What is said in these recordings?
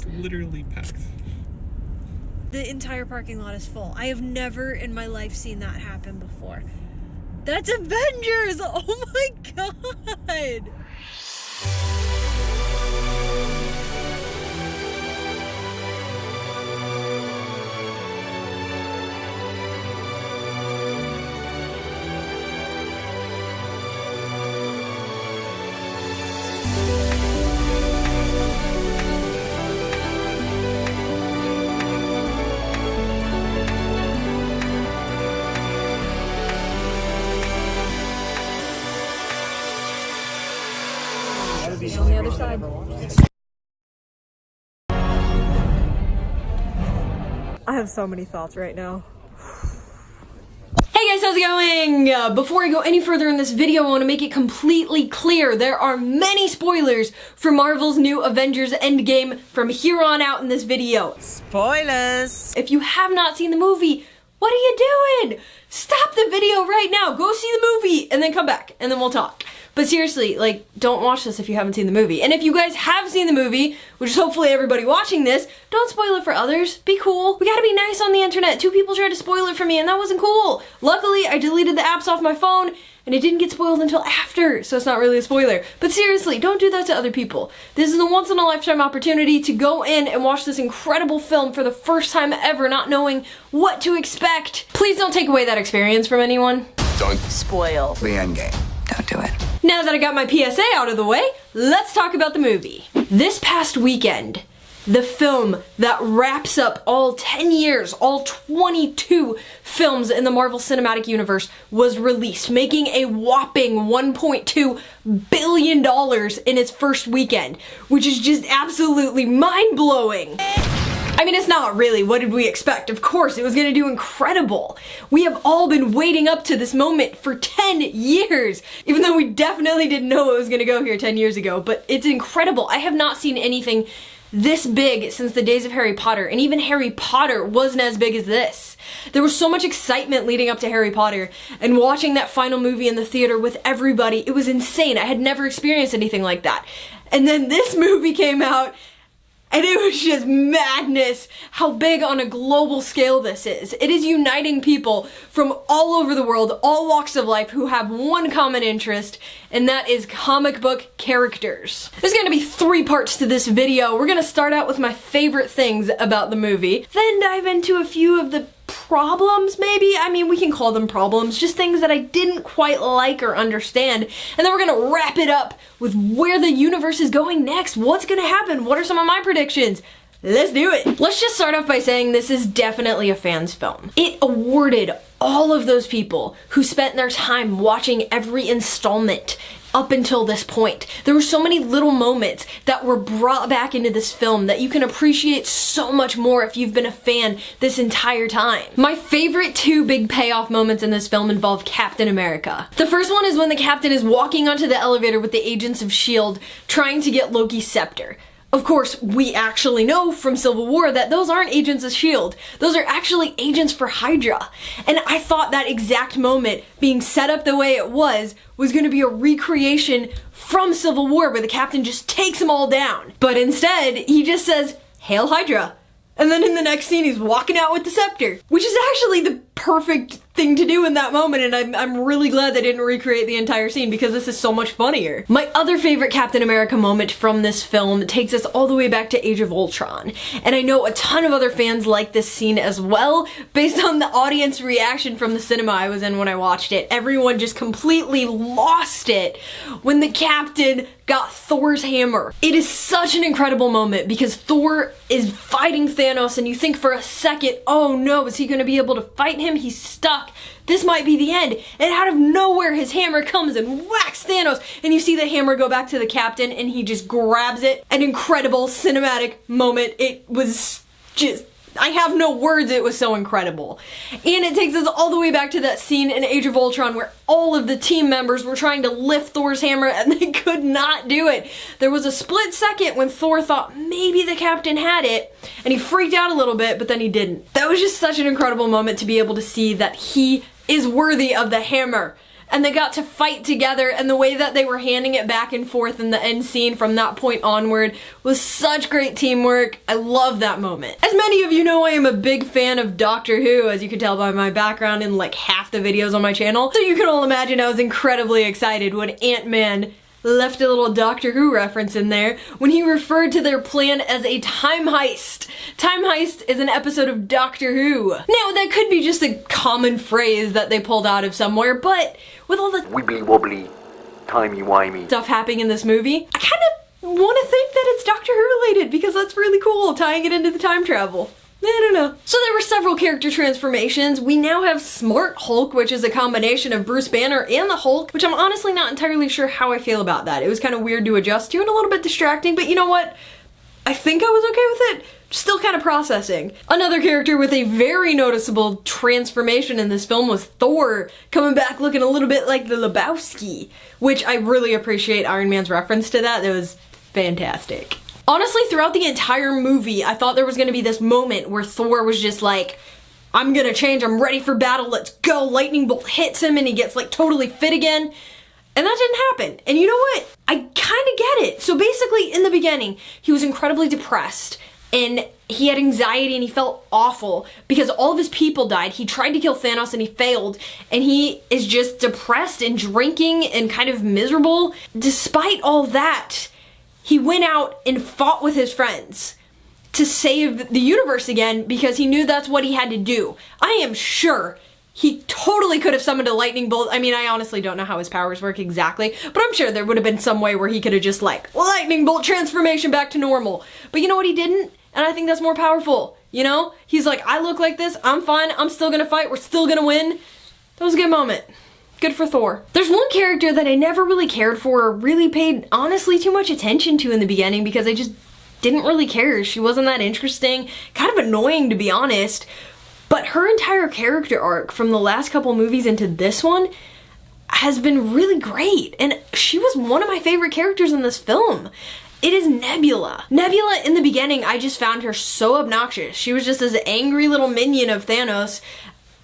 It's literally packed. The entire parking lot is full. I have never in my life seen that happen before. That's Avengers! Oh my god! On the other side. I have so many thoughts right now. Hey guys, how's it going? Before I go any further in this video, I want to make it completely clear there are many spoilers for Marvel's new Avengers Endgame from here on out in this video. Spoilers! If you have not seen the movie, what are you doing? Stop the video right now, go see the movie, and then come back, and then we'll talk. But seriously, like, don't watch this if you haven't seen the movie. And if you guys have seen the movie, which is hopefully everybody watching this, don't spoil it for others. Be cool. We gotta be nice on the internet. 2 people tried to spoil it for me and that wasn't cool. Luckily, I deleted the apps off my phone and it didn't get spoiled until after, so it's not really a spoiler. But seriously, don't do that to other people. This is a once-in-a-lifetime opportunity to go in and watch this incredible film for the first time ever, not knowing what to expect. Please don't take away that experience from anyone. Don't spoil the endgame. Don't do it. Now that I got my PSA out of the way, let's talk about the movie. This past weekend, the film that wraps up all 10 years, all 22 films in the Marvel Cinematic Universe was released, making a whopping $1.2 billion in its first weekend, which is just absolutely mind-blowing. I mean, it's not really. What did we expect? Of course, it was gonna do incredible. We have all been waiting up to this moment for 10 years, even though we definitely didn't know it was gonna go here 10 years ago, but it's incredible. I have not seen anything this big since the days of Harry Potter, and even Harry Potter wasn't as big as this. There was so much excitement leading up to Harry Potter, and watching that final movie in the theater with everybody, it was insane. I had never experienced anything like that. And then this movie came out, and it was just madness how big on a global scale this is. It is uniting people from all over the world, all walks of life, who have one common interest, and that is comic book characters. There's gonna be 3 parts to this video. We're gonna start out with my favorite things about the movie, then dive into a few of the problems, maybe? I mean, we can call them problems, just things that I didn't quite like or understand, and then we're gonna wrap it up with where the universe is going next. What's gonna happen? What are some of my predictions? Let's do it. Let's just start off by saying this is definitely a fan's film. It awarded all of those people who spent their time watching every installment up until this point. There were so many little moments that were brought back into this film that you can appreciate so much more if you've been a fan this entire time. My favorite 2 big payoff moments in this film involve Captain America. The first one is when the Captain is walking onto the elevator with the agents of S.H.I.E.L.D. trying to get Loki's scepter. Of course, we actually know from Civil War that those aren't agents of S.H.I.E.L.D. Those are actually agents for Hydra. And I thought that exact moment being set up the way it was going to be a recreation from Civil War where the Captain just takes them all down. But instead, he just says, "Hail Hydra." And then in the next scene, he's walking out with the scepter, which is actually the perfect thing to do in that moment, and I'm really glad they didn't recreate the entire scene because this is so much funnier. My other favorite Captain America moment from this film takes us all the way back to Age of Ultron, and I know a ton of other fans like this scene as well, based on the audience reaction from the cinema I was in when I watched it. Everyone just completely lost it when the Captain got Thor's hammer. It is such an incredible moment because Thor is fighting Thanos and you think for a second, oh no, is he gonna be able to fight him? He's stuck. This might be the end. And out of nowhere, his hammer comes and whacks Thanos. And you see the hammer go back to the Captain and he just grabs it. An incredible cinematic moment. It was just, I have no words, it was so incredible. And it takes us all the way back to that scene in Age of Ultron where all of the team members were trying to lift Thor's hammer and they could not do it. There was a split second when Thor thought maybe the Captain had it and he freaked out a little bit, but then he didn't. That was just such an incredible moment to be able to see that he is worthy of the hammer. and they got to fight together, and the way that they were handing it back and forth in the end scene from that point onward was such great teamwork. I love that moment. As many of you know, I am a big fan of Doctor Who, as you can tell by my background in like half the videos on my channel. So you can all imagine I was incredibly excited when Ant-Man left a little Doctor Who reference in there when he referred to their plan as a time heist. Time heist is an episode of Doctor Who. Now, that could be just a common phrase that they pulled out of somewhere, but with all the wibbly wobbly, timey-wimey stuff happening in this movie, I kind of want to think that it's Doctor Who related because that's really cool, tying it into the time travel. I don't know. So there were several character transformations. We now have Smart Hulk, which is a combination of Bruce Banner and the Hulk, which I'm honestly not entirely sure how I feel about that. It was kind of weird to adjust to and a little bit distracting, but you know what? I think I was okay with it. Still kind of processing. Another character with a very noticeable transformation in this film was Thor, coming back looking a little bit like the Lebowski, which I really appreciate Iron Man's reference to that. That was fantastic. Honestly, throughout the entire movie, I thought there was gonna be this moment where Thor was just like, I'm gonna change, I'm ready for battle, let's go. Lightning bolt hits him and he gets like totally fit again. And that didn't happen. And you know what? I kind of get it. So basically, in the beginning, he was incredibly depressed and he had anxiety and he felt awful because all of his people died. He tried to kill Thanos and he failed. And he is just depressed and drinking and kind of miserable. Despite all that, he went out and fought with his friends to save the universe again because he knew that's what he had to do. I am sure he totally could have summoned a lightning bolt. I mean, I honestly don't know how his powers work exactly, but I'm sure there would have been some way where he could have just like, lightning bolt transformation back to normal. But you know what he didn't? And I think that's more powerful, you know? He's like, I look like this, I'm fine, I'm still gonna fight, we're still gonna win. That was a good moment. Good for Thor. There's one character that I never really cared for or really paid honestly too much attention to in the beginning because I just didn't really care. She wasn't that interesting, kind of annoying to be honest, but her entire character arc from the last couple movies into this one has been really great, and she was one of my favorite characters in this film. It is Nebula. Nebula, in the beginning, I just found her so obnoxious. She was just this angry little minion of Thanos,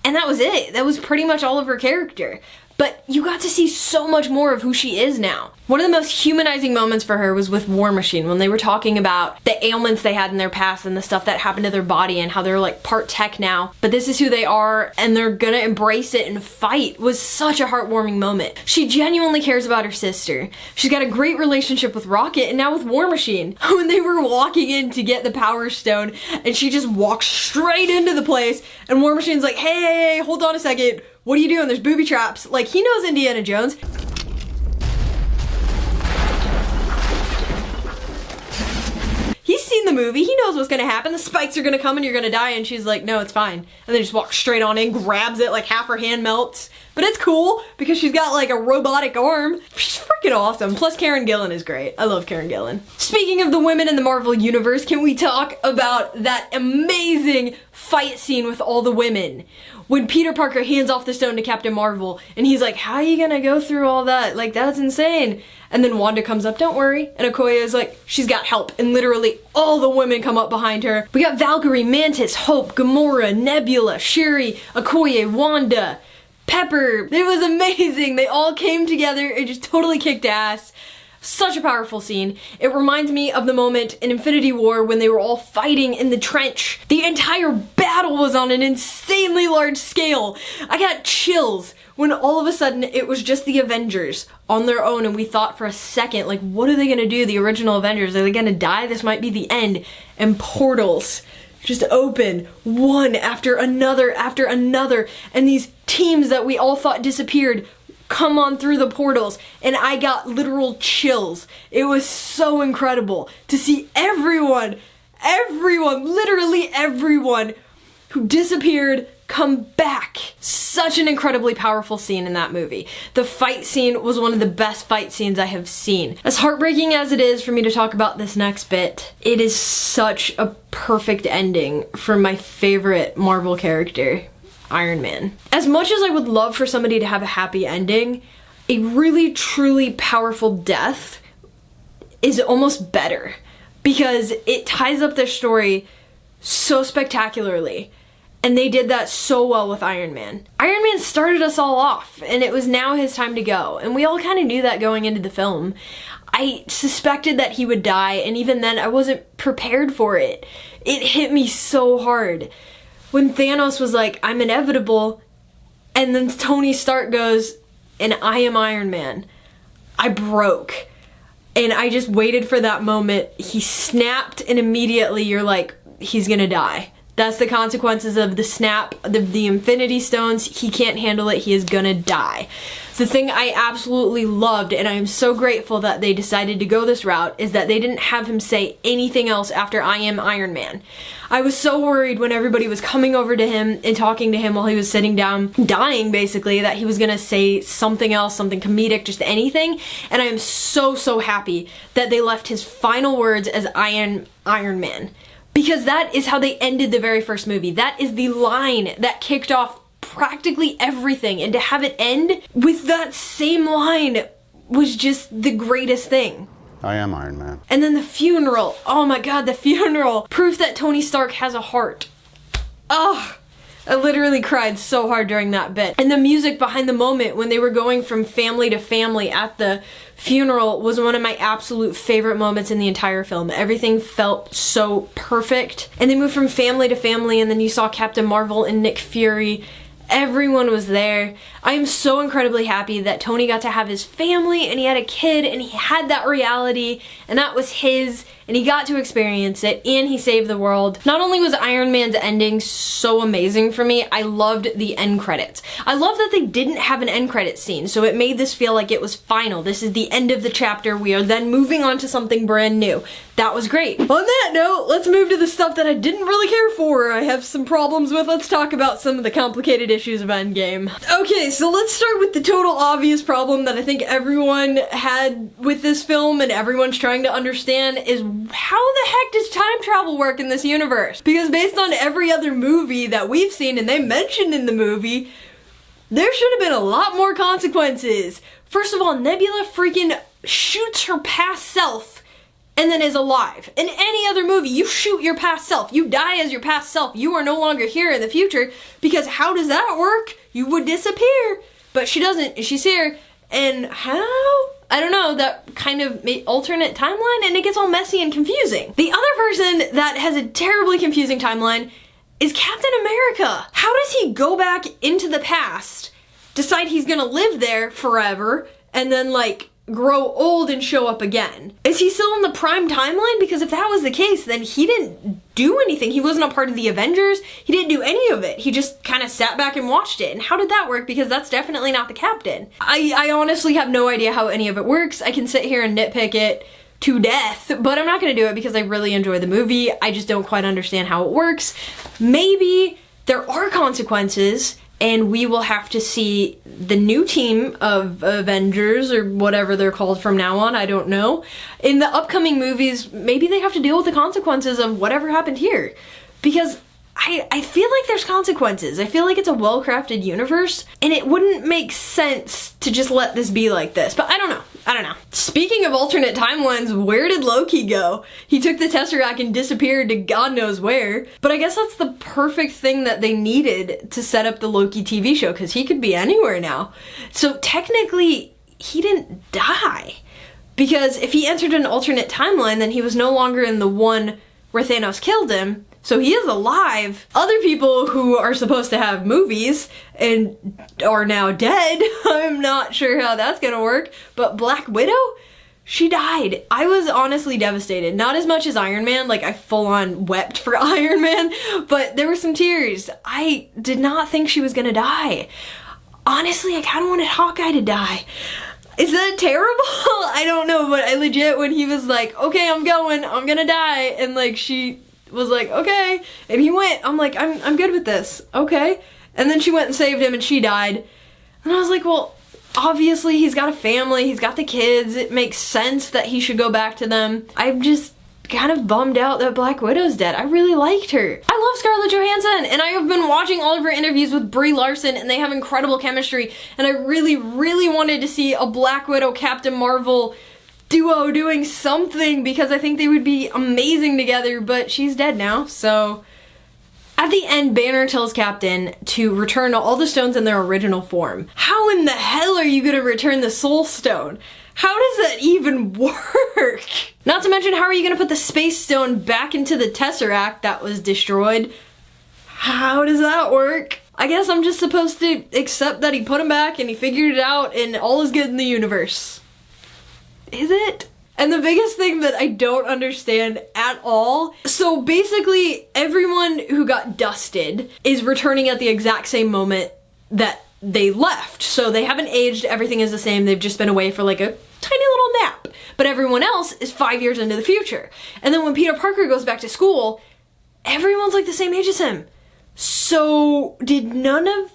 and that was it. That was pretty much all of her character. But you got to see so much more of who she is now. One of the most humanizing moments for her was with War Machine when they were talking about the ailments they had in their past and the stuff that happened to their body and how they're like part tech now, but this is who they are and they're gonna embrace it and fight. Was such a heartwarming moment. She genuinely cares about her sister. She's got a great relationship with Rocket and now with War Machine. When they were walking in to get the Power Stone and she just walks straight into the place and War Machine's like, hey, hold on a second. What are you doing? There's booby traps. Like, he knows Indiana Jones. He's seen the movie. He knows what's gonna happen. The spikes are gonna come and you're gonna die. And she's like, no, it's fine. And then just walks straight on in, grabs it, like half her hand melts. But it's cool because she's got like a robotic arm. She's freaking awesome. Plus Karen Gillan is great. I love Karen Gillan. Speaking of the women in the Marvel Universe, can we talk about that amazing fight scene with all the women? When Peter Parker hands off the stone to Captain Marvel and he's like, how are you gonna go through all that? Like, that's insane. And then Wanda comes up, don't worry. And Okoye is like, she's got help. And literally all the women come up behind her. We got Valkyrie, Mantis, Hope, Gamora, Nebula, Shuri, Okoye, Wanda, Pepper. It was amazing. They all came together and just totally kicked ass. Such a powerful scene. It reminds me of the moment in Infinity War when they were all fighting in the trench. The entire battle was on an insanely large scale. I got chills when all of a sudden it was just the Avengers on their own and we thought for a second, like, what are they gonna do? The original Avengers, are they gonna die? This might be the end. And portals just open one after another, and these teams that we all thought disappeared come on through the portals, and I got literal chills. It was so incredible to see everyone, literally everyone who disappeared come back. Such an incredibly powerful scene in that movie. The fight scene was one of the best fight scenes I have seen. As heartbreaking as it is for me to talk about this next bit, it is such a perfect ending for my favorite Marvel character, Iron Man. As much as I would love for somebody to have a happy ending, a really truly powerful death is almost better because it ties up their story so spectacularly. And they did that so well with Iron Man. Iron Man started us all off, and it was now his time to go. And we all kind of knew that going into the film. I suspected that he would die, and even then I wasn't prepared for it. It hit me so hard. When Thanos was like, I'm inevitable, and then Tony Stark goes, and I am Iron Man, I broke. And I just waited for that moment. He snapped, and immediately you're like, he's gonna die. That's the consequences of the snap, the Infinity Stones. He can't handle it. He is gonna die. The thing I absolutely loved, and I am so grateful that they decided to go this route, is that they didn't have him say anything else after I am Iron Man. I was so worried when everybody was coming over to him and talking to him while he was sitting down, dying basically, that he was gonna say something else, something comedic, just anything. And I am so happy that they left his final words as I am Iron Man. Because that is how they ended the very first movie. That is the line that kicked off practically everything, and to have it end with that same line was just the greatest thing. I am Iron Man. And then the funeral, oh my god, the funeral. Proof that Tony Stark has a heart. Ugh. I literally cried so hard during that bit. And the music behind the moment when they were going from family to family at the funeral was one of my absolute favorite moments in the entire film. Everything felt so perfect. And they moved from family to family, and then you saw Captain Marvel and Nick Fury. Everyone was there. I am so incredibly happy that Tony got to have his family, and he had a kid, and he had that reality, and that was his, and he got to experience it, and he saved the world. Not only was Iron Man's ending so amazing for me, I loved the end credits. I love that they didn't have an end credit scene, so it made this feel like it was final. This is the end of the chapter. We are then moving on to something brand new. That was great. On that note, let's move to the stuff that I didn't really care for. I have some problems with. Let's talk about some of the complicated issues of Endgame. Okay, so let's start with the total obvious problem that I think everyone had with this film and everyone's trying to understand is how the heck does time travel work in this universe? Because based on every other movie that we've seen and they mentioned in the movie, there should have been a lot more consequences. First of all, Nebula freaking shoots her past self and then is alive. In any other movie, you shoot your past self. You die as your past self. You are no longer here in the future, because how does that work? You would disappear. But she doesn't. She's here. And how? I don't know. That kind of alternate timeline, and it gets all messy and confusing. The other person that has a terribly confusing timeline is Captain America. How does he go back into the past, decide he's gonna live there forever, and then like grow old and show up again? Is he still in the prime timeline? Because if that was the case, then he didn't do anything. He wasn't a part of the Avengers. He didn't do any of it. He just kind of sat back and watched it. And how did that work? Because that's definitely not the Captain. I honestly have no idea how any of it works. I can sit here and nitpick it to death, but I'm not gonna do it because I really enjoy the movie. I just don't quite understand how it works. Maybe there are consequences, and we will have to see the new team of Avengers, or whatever they're called from now on, I don't know. In the upcoming movies, maybe they have to deal with the consequences of whatever happened here. Because I feel like there's consequences. I feel like it's a well-crafted universe, and it wouldn't make sense to just let this be like this. But I don't know. Speaking of alternate timelines, where did Loki go? He took the Tesseract and disappeared to God knows where. But I guess that's the perfect thing that they needed to set up the Loki TV show, because he could be anywhere now. So technically, he didn't die. Because if he entered an alternate timeline, then he was no longer in the one where Thanos killed him. So he is alive. Other people who are supposed to have movies and are now dead, I'm not sure how that's gonna work, but Black Widow, she died. I was honestly devastated. Not as much as Iron Man, like I full on wept for Iron Man, but there were some tears. I did not think she was gonna die. Honestly, I kinda wanted Hawkeye to die. Is that terrible? I don't know, but I legit, when he was like, okay, I'm gonna die, and like she was like, okay, and he went, I'm like, I'm good with this, okay? And then she went and saved him and she died. And I was like, well, obviously he's got a family, he's got the kids, it makes sense that he should go back to them. I'm just kind of bummed out that Black Widow's dead. I really liked her. I love Scarlett Johansson, and I have been watching all of her interviews with Brie Larson, and they have incredible chemistry, and I really wanted to see a Black Widow Captain Marvel duo doing something, because I think they would be amazing together, but she's dead now, so At the end, Banner tells Captain to return all the stones in their original form. How in the hell are you gonna return the Soul Stone? How does that even work? Not to mention, how are you gonna put the Space Stone back into the Tesseract that was destroyed? How does that work? I guess I'm just supposed to accept that he put him back and he figured it out and all is good in the universe. Is it? And the biggest thing that I don't understand at all, so basically everyone who got dusted is returning at the exact same moment that they left. So they haven't aged, everything is the same, they've just been away for like a tiny little nap. But everyone else is 5 years into the future. And then when Peter Parker goes back to school, everyone's like the same age as him. So did none of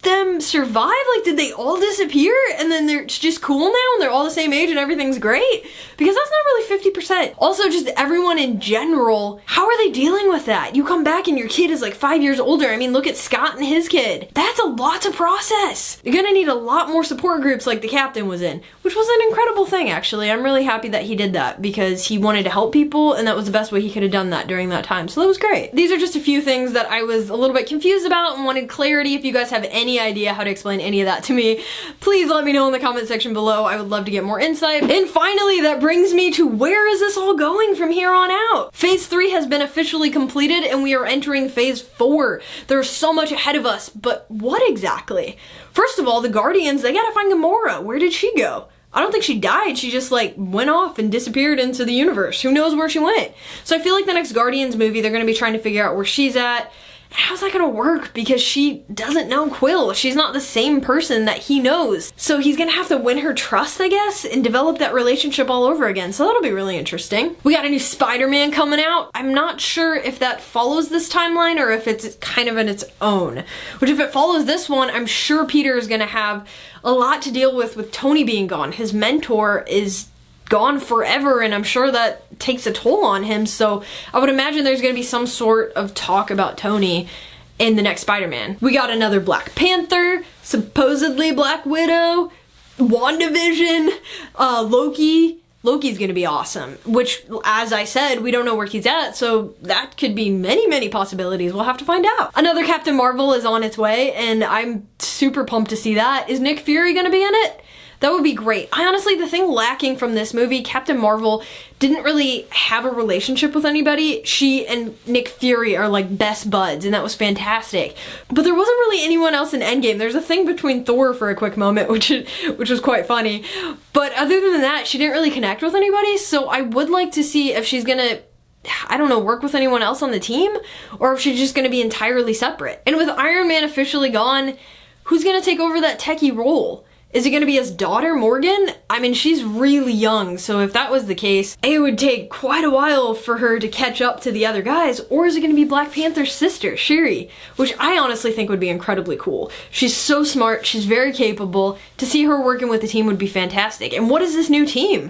them survive? Like, did they all disappear and then they're just cool now and they're all the same age and everything's great? Because that's not really 50%. Also, just everyone in general, how are they dealing with that? You come back and your kid is like 5 years older. I mean, look at Scott and his kid. That's a lot to process. You're gonna need a lot more support groups like the Captain was in, which was an incredible thing, actually. I'm really happy that he did that because he wanted to help people and that was the best way he could have done that during that time. So that was great. These are just a few things that I was a little bit confused about and wanted clarity. If you guys have any idea how to explain any of that to me, please let me know in the comment section below. I would love to get more insight. And finally, that brings me to where is this all going from here on out? Phase 3 has been officially completed and we are entering phase 4. There's so much ahead of us, but what exactly? First of all, the Guardians, they gotta find Gamora. Where did she go? I don't think she died. She just like went off and disappeared into the universe. Who knows where she went? So I feel like the next Guardians movie, they're gonna be trying to figure out where she's at. How's that gonna work? Because she doesn't know Quill. She's not the same person that he knows. So he's gonna have to win her trust, I guess, and develop that relationship all over again. So that'll be really interesting. We got a new Spider-Man coming out. I'm not sure if that follows this timeline or if it's kind of in its own. Which if it follows this one, I'm sure Peter is gonna have a lot to deal with Tony being gone. His mentor is gone forever and I'm sure that takes a toll on him, so I would imagine there's gonna be some sort of talk about Tony in the next Spider-Man. We got another Black Panther, supposedly Black Widow, WandaVision, Loki. Loki's gonna be awesome, which, as I said, we don't know where he's at, so that could be many possibilities. We'll have to find out. Another Captain Marvel is on its way and I'm super pumped to see that. Is Nick Fury gonna be in it? That would be great. I honestly, the thing lacking from this movie, Captain Marvel didn't really have a relationship with anybody. She and Nick Fury are like best buds and that was fantastic. But there wasn't really anyone else in Endgame. There's a thing between Thor for a quick moment, which was quite funny. But other than that, she didn't really connect with anybody. So I would like to see if she's gonna, I don't know, work with anyone else on the team or if she's just gonna be entirely separate. And with Iron Man officially gone, who's gonna take over that techie role? Is it gonna be his daughter, Morgan? I mean, she's really young, so if that was the case, it would take quite a while for her to catch up to the other guys, or is it gonna be Black Panther's sister, Shuri? Which I honestly think would be incredibly cool. She's so smart, she's very capable. To see her working with the team would be fantastic. And what is this new team?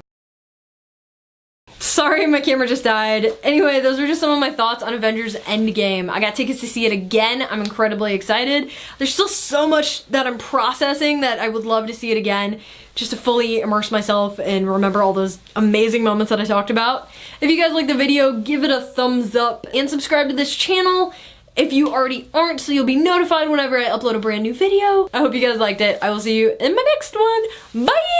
Sorry, my camera just died. Anyway, those were just some of my thoughts on Avengers Endgame. I got tickets to see it again. I'm incredibly excited. There's still so much that I'm processing that I would love to see it again, just to fully immerse myself and remember all those amazing moments that I talked about. If you guys like the video, give it a thumbs up and subscribe to this channel if you already aren't, so you'll be notified whenever I upload a brand new video. I hope you guys liked it. I will see you in my next one. Bye!